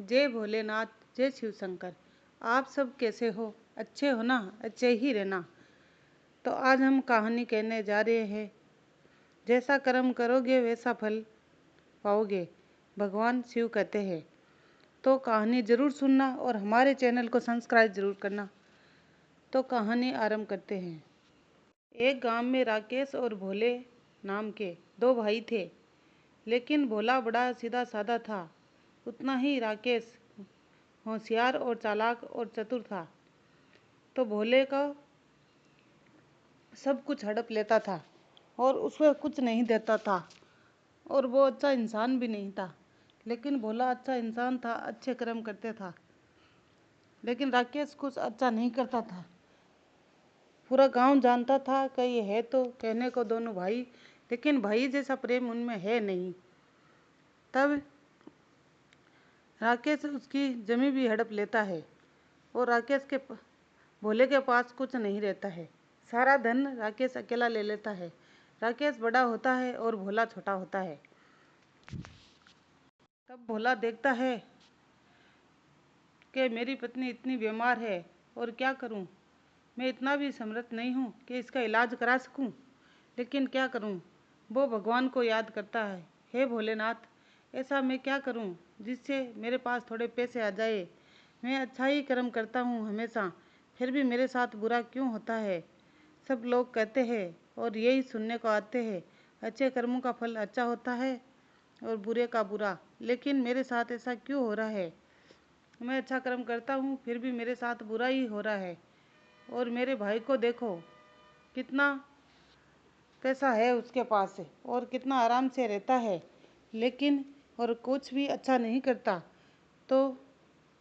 जय भोलेनाथ, जय शिव शंकर। आप सब कैसे हो? अच्छे हो ना? अच्छे ही रहना। तो आज हम कहानी कहने जा रहे हैं, जैसा कर्म करोगे वैसा फल पाओगे, भगवान शिव कहते हैं। तो कहानी ज़रूर सुनना और हमारे चैनल को सब्सक्राइब ज़रूर करना। तो कहानी आरंभ करते हैं। एक गांव में राकेश और भोले नाम के दो भाई थे, लेकिन भोला बड़ा सीधा साधा था। उतना ही राकेश होशियार और चालाक और चतुर था। तो भोले का सब कुछ हड़प लेता था और उसको कुछ नहीं देता था, और वो अच्छा इंसान भी नहीं था। लेकिन भोला अच्छा इंसान था, अच्छे कर्म करते था। लेकिन राकेश कुछ अच्छा नहीं करता था। पूरा गांव जानता था कि ये है तो कहने को दोनों भाई, लेकिन भाई जैसा प्रेम उनमें है नहीं। तब राकेश उसकी जमी भी हड़प लेता है और राकेश के भोले के पास कुछ नहीं रहता है। सारा धन राकेश अकेला ले लेता है। राकेश बड़ा होता है और भोला छोटा होता है। तब भोला देखता है कि मेरी पत्नी इतनी बीमार है और क्या करूं। मैं इतना भी समर्थ नहीं हूं कि इसका इलाज करा सकूं, लेकिन क्या करूं। वो भगवान को याद करता है, हे भोलेनाथ, ऐसा मैं क्या करूं जिससे मेरे पास थोड़े पैसे आ जाए। मैं अच्छा ही कर्म करता हूं हमेशा, फिर भी मेरे साथ बुरा क्यों होता है। सब लोग कहते हैं और यही सुनने को आते हैं, अच्छे कर्मों का फल अच्छा होता है और बुरे का बुरा। लेकिन मेरे साथ ऐसा क्यों हो रहा है। मैं अच्छा कर्म करता हूँ फिर भी मेरे साथ बुरा ही हो रहा है। और मेरे भाई को देखो, कितना पैसा है उसके पास से और कितना आराम से रहता है, लेकिन और कुछ भी अच्छा नहीं करता। तो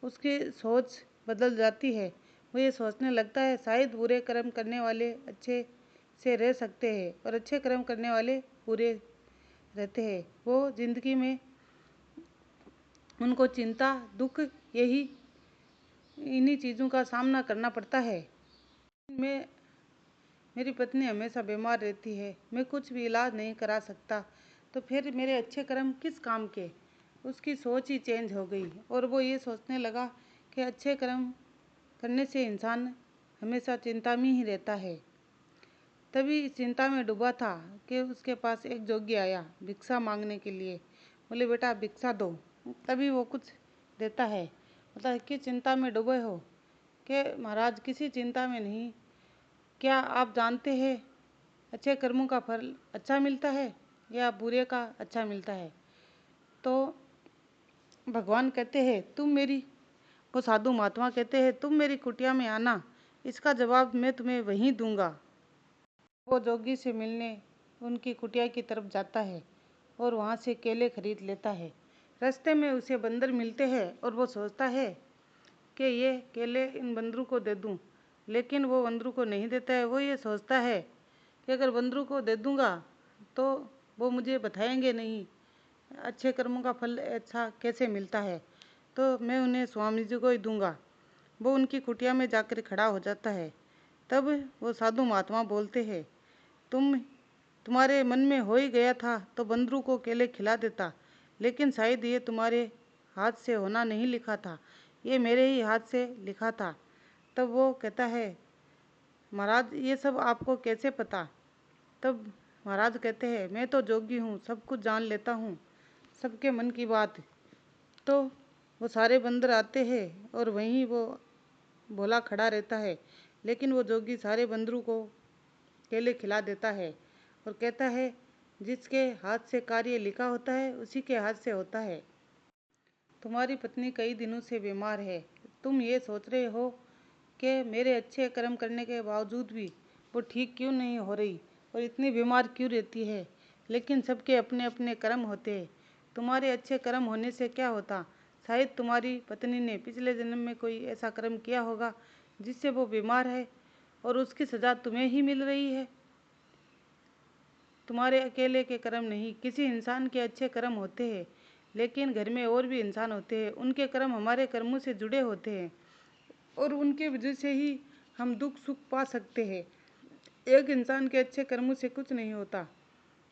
उसकी सोच बदल जाती है। वो ये सोचने लगता है शायद बुरे कर्म करने वाले अच्छे से रह सकते हैं और अच्छे कर्म करने वाले बुरे रहते हैं। वो जिंदगी में उनको चिंता दुख यही इन्हीं चीज़ों का सामना करना पड़ता है। मैं मेरी पत्नी हमेशा बीमार रहती है, मैं कुछ भी इलाज नहीं करा सकता, तो फिर मेरे अच्छे कर्म किस काम के। उसकी सोच ही चेंज हो गई और वो ये सोचने लगा कि अच्छे कर्म करने से इंसान हमेशा चिंता में ही रहता है। तभी चिंता में डूबा था कि उसके पास एक जोगी आया भिक्षा मांगने के लिए। बोले, बेटा भिक्षा दो। तभी वो कुछ देता है। मतलब कि चिंता में डूबे हो कि महाराज किसी चिंता में नहीं। क्या आप जानते हैं अच्छे कर्मों का फल अच्छा मिलता है या बुरे का अच्छा मिलता है। तो भगवान कहते हैं तुम मेरी, वो साधु महात्मा कहते हैं तुम मेरी कुटिया में आना, इसका जवाब मैं तुम्हें वहीं दूंगा। वो जोगी से मिलने उनकी कुटिया की तरफ जाता है और वहाँ से केले खरीद लेता है। रास्ते में उसे बंदर मिलते हैं और वो सोचता है कि ये केले इन बंदरों को दे दूं, लेकिन वो बंदरों को नहीं देता है। वो ये सोचता है कि अगर बंदरों को दे दूंगा तो वो मुझे बताएंगे नहीं अच्छे कर्मों का फल अच्छा कैसे मिलता है, तो मैं उन्हें स्वामी जी को ही दूंगा। वो उनकी कुटिया में जाकर खड़ा हो जाता है। तब वो साधु महात्मा बोलते हैं, तुम्हारे मन में हो ही गया था तो बंदरों को केले खिला देता, लेकिन शायद ये तुम्हारे हाथ से होना नहीं लिखा था, ये मेरे ही हाथ से लिखा था। तब वो कहता है, महाराज ये सब आपको कैसे पता। तब महाराज कहते हैं, मैं तो जोगी हूँ, सब कुछ जान लेता हूँ, सबके मन की बात। तो वो सारे बंदर आते हैं और वहीं वो भोला खड़ा रहता है, लेकिन वो जोगी सारे बंदरों को केले खिला देता है और कहता है जिसके हाथ से कार्य लिखा होता है उसी के हाथ से होता है। तुम्हारी पत्नी कई दिनों से बीमार है, तुम ये सोच रहे हो कि मेरे अच्छे कर्म करने के बावजूद भी वो ठीक क्यों नहीं हो रही और इतनी बीमार क्यों रहती है। लेकिन सबके अपने अपने कर्म होते हैं। तुम्हारे अच्छे कर्म होने से क्या होता, शायद तुम्हारी पत्नी ने पिछले जन्म में कोई ऐसा कर्म किया होगा जिससे वो बीमार है और उसकी सज़ा तुम्हें ही मिल रही है। तुम्हारे अकेले के कर्म नहीं, किसी इंसान के अच्छे कर्म होते हैं, लेकिन घर में और भी इंसान होते हैं, उनके कर्म हमारे कर्मों से जुड़े होते हैं और उनके वजह से ही हम दुख सुख पा सकते हैं। एक इंसान के अच्छे कर्मों से कुछ नहीं होता।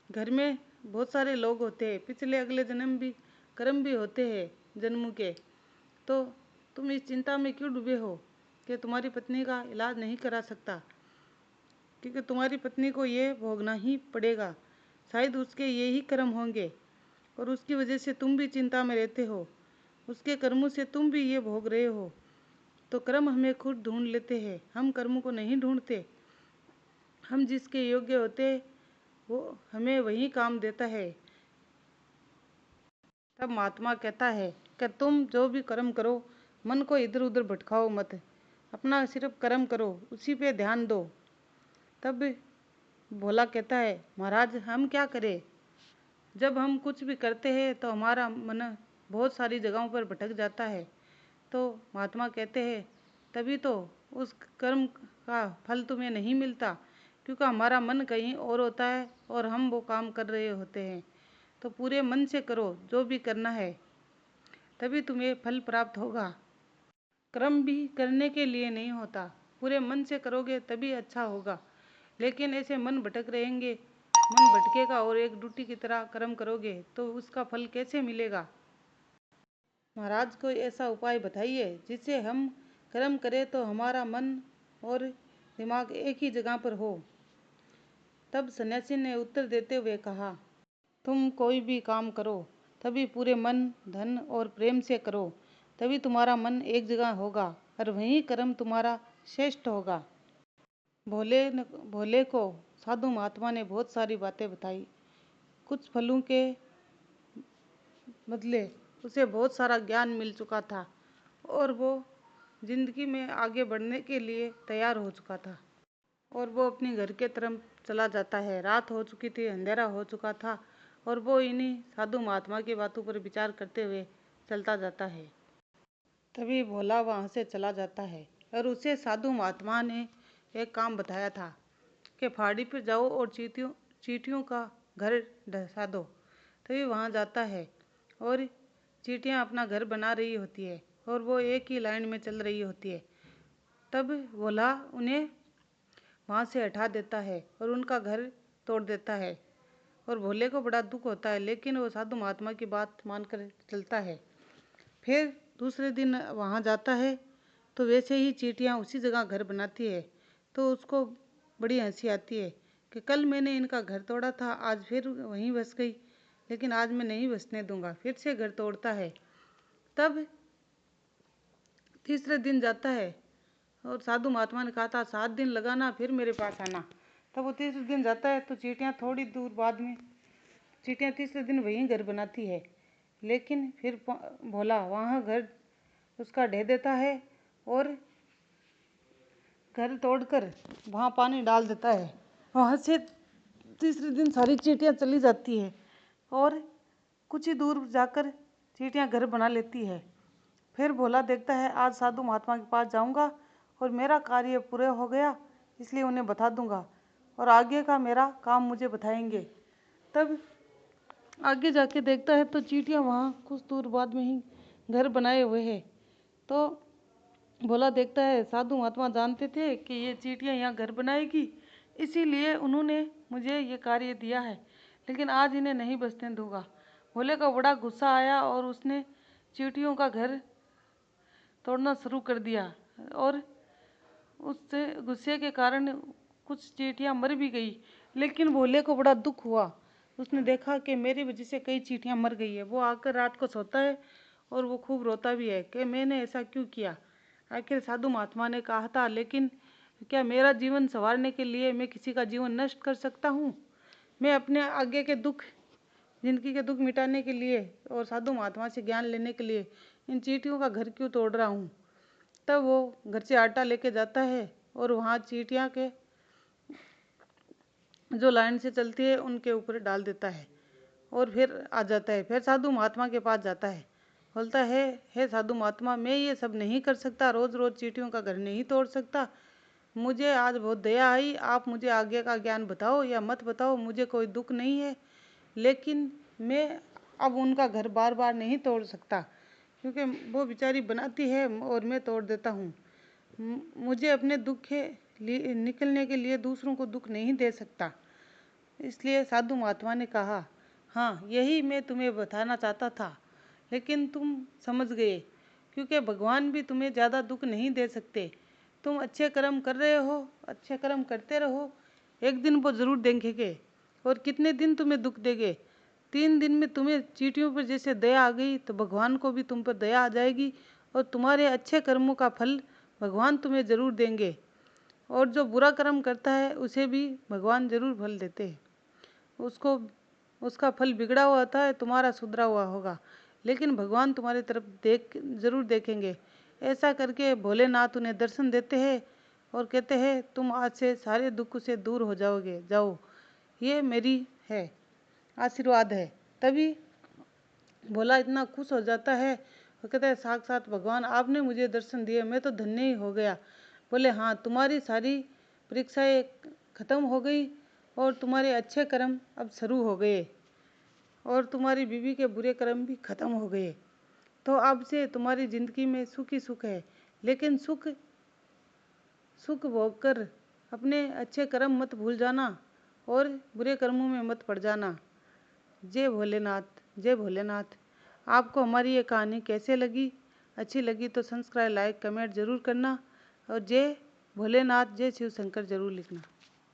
घर में बहुत सारे लोग होते हैं, पिछले अगले जन्म भी कर्म भी होते हैं जन्मों के, तो तुम इस चिंता में क्यों डूबे हो कि तुम्हारी पत्नी का इलाज नहीं करा सकता, क्योंकि तुम्हारी पत्नी को ये भोगना ही पड़ेगा। शायद उसके ये ही कर्म होंगे और उसकी वजह से तुम भी चिंता में रहते हो। उसके कर्मों से तुम भी ये भोग रहे हो। तो कर्म हमें खुद ढूंढ लेते हैं, हम कर्मों को नहीं ढूंढते। हम जिसके योग्य होते वो हमें वही काम देता है। तब महात्मा कहता है कि तुम जो भी कर्म करो, मन को इधर उधर भटकाओ मत, अपना सिर्फ कर्म करो, उसी पे ध्यान दो। तब भोला कहता है, महाराज हम क्या करें? जब हम कुछ भी करते हैं तो हमारा मन बहुत सारी जगहों पर भटक जाता है। तो महात्मा कहते हैं, तभी तो उस कर्म का फल तुम्हें नहीं मिलता, क्योंकि हमारा मन कहीं और होता है और हम वो काम कर रहे होते हैं। तो पूरे मन से करो जो भी करना है, तभी तुम्हें फल प्राप्त होगा। कर्म भी करने के लिए नहीं होता, पूरे मन से करोगे तभी अच्छा होगा। लेकिन ऐसे मन भटक रहेंगे, मन भटकेगा और एक ड्यूटी की तरह कर्म करोगे तो उसका फल कैसे मिलेगा? महाराज कोई ऐसा उपाय बताइए जिससे हम कर्म करें तो हमारा मन और दिमाग एक ही जगह पर हो। तब सन्यासी ने उत्तर देते हुए कहा, तुम कोई भी काम करो तभी पूरे मन, धन और प्रेम से करो, तभी तुम्हारा मन एक जगह होगा और वही कर्म तुम्हारा श्रेष्ठ होगा। भोले को साधु महात्मा ने बहुत सारी बातें बताई। कुछ फलों के बदले उसे बहुत सारा ज्ञान मिल चुका था और वो जिंदगी में आगे बढ़ने के लिए तैयार हो चुका था और वो अपने घर के तरफ चला जाता है। रात हो चुकी थी, अंधेरा हो चुका था और वो इन्हीं साधु महात्मा की बातों पर विचार करते हुए चलता जाता है। तभी भोला वहाँ से चला जाता है और उसे साधु महात्मा ने एक काम बताया था कि पहाड़ी पर जाओ और चींटियों का घर ढसा दो। तभी वहाँ जाता है और चींटियाँ अपना घर बना रही होती है और वो एक ही लाइन में चल रही होती है। तब भोला उन्हें वहाँ से हटा देता है और उनका घर तोड़ देता है और भोले को बड़ा दुख होता है, लेकिन वो साधु महात्मा की बात मानकर चलता है। फिर दूसरे दिन वहाँ जाता है तो वैसे ही चींटियाँ उसी जगह घर बनाती है। तो उसको बड़ी हंसी आती है कि कल मैंने इनका घर तोड़ा था, आज फिर वहीं बस गई, लेकिन आज मैं नहीं बसने दूंगा। फिर से घर तोड़ता है। तब तीसरे दिन जाता है और साधु महात्मा ने कहा था 7 दिन लगाना फिर मेरे पास आना। तब वो तीसरे दिन जाता है तो चींटियाँ थोड़ी दूर बाद में चींटियाँ तीसरे दिन वहीं घर बनाती है, लेकिन फिर भोला वहाँ घर उसका ढह देता है और घर तोड़कर वहाँ पानी डाल देता है। वहाँ से तीसरे दिन सारी चींटियाँ चली जाती है और कुछ ही दूर जाकर चींटियाँ घर बना लेती है। फिर भोला देखता है आज साधु महात्मा के पास जाऊंगा और मेरा कार्य पूरा हो गया, इसलिए उन्हें बता दूंगा और आगे का मेरा काम मुझे बताएंगे। तब आगे जाके देखता है तो चींटियाँ वहाँ कुछ दूर बाद में ही घर बनाए हुए हैं। तो भोला देखता है साधु महात्मा जानते थे कि ये चींटियाँ यहाँ घर बनाएगी, इसीलिए उन्होंने मुझे ये कार्य दिया है, लेकिन आज इन्हें नहीं बसने दूंगा। भोले का बड़ा गुस्सा आया और उसने चींटियों का घर तोड़ना शुरू कर दिया और उससे गुस्से के कारण कुछ चींटियाँ मर भी गई। लेकिन भोले को बड़ा दुख हुआ, उसने देखा कि मेरी वजह से कई चींटियाँ मर गई है। वो आकर रात को सोता है और वो खूब रोता भी है कि मैंने ऐसा क्यों किया। आखिर साधु महात्मा ने कहा था, लेकिन क्या मेरा जीवन संवारने के लिए मैं किसी का जीवन नष्ट कर सकता हूँ? मैं अपने आगे के दुख, जिंदगी के दुख मिटाने के लिए और साधु महात्मा से ज्ञान लेने के लिए इन चींटियों का घर क्यों तोड़ रहा हूँ? तब वो घर से आटा लेके जाता है और वहाँ चींटियाँ के जो लाइन से चलती है उनके ऊपर डाल देता है और फिर आ जाता है। फिर साधु महात्मा के पास जाता है, बोलता है, हे साधु महात्मा, मैं ये सब नहीं कर सकता, रोज रोज चींटियों का घर नहीं तोड़ सकता। मुझे आज बहुत दया आई, आप मुझे आगे का ज्ञान बताओ या मत बताओ, मुझे कोई दुख नहीं है, लेकिन मैं अब उनका घर बार बार नहीं तोड़ सकता, क्योंकि वो बेचारी बनाती है और मैं तोड़ देता हूँ। मुझे अपने दुख के निकलने के लिए दूसरों को दुख नहीं दे सकता। इसलिए साधु महात्मा ने कहा, हाँ यही मैं तुम्हें बताना चाहता था, लेकिन तुम समझ गए, क्योंकि भगवान भी तुम्हें ज़्यादा दुख नहीं दे सकते। तुम अच्छे कर्म कर रहे हो, अच्छे कर्म करते रहो, एक दिन वो ज़रूर देंगे। और कितने दिन तुम्हें दुख देंगे? 3 दिन में तुम्हें चींटियों पर जैसे दया आ गई तो भगवान को भी तुम पर दया आ जाएगी और तुम्हारे अच्छे कर्मों का फल भगवान तुम्हें ज़रूर देंगे। और जो बुरा कर्म करता है उसे भी भगवान ज़रूर फल देते हैं। उसको उसका फल बिगड़ा हुआ होता है, तुम्हारा सुधरा हुआ होगा, लेकिन भगवान तुम्हारी तरफ ज़रूर देखेंगे। ऐसा करके भोलेनाथ उन्हें दर्शन देते हैं और कहते हैं तुम आज से सारे दुख से दूर हो जाओगे, जाओ, ये मेरी है आशीर्वाद है। तभी भोला इतना खुश हो जाता है और कहता है साक्षात भगवान आपने मुझे दर्शन दिए, मैं तो धन्य ही हो गया। बोले हाँ, तुम्हारी सारी परीक्षाएं खत्म हो गई और तुम्हारे अच्छे कर्म अब शुरू हो गए और तुम्हारी बीवी के बुरे कर्म भी खत्म हो गए। तो अब से तुम्हारी जिंदगी में सुख ही सुख है। लेकिन सुख भोग कर अपने अच्छे कर्म मत भूल जाना और बुरे कर्मों में मत पड़ जाना। जय भोलेनाथ, जय भोलेनाथ। आपको हमारी ये कहानी कैसे लगी? अच्छी लगी तो सब्सक्राइब, लाइक, कमेंट ज़रूर करना और जय भोलेनाथ, जय शिव शंकर ज़रूर लिखना।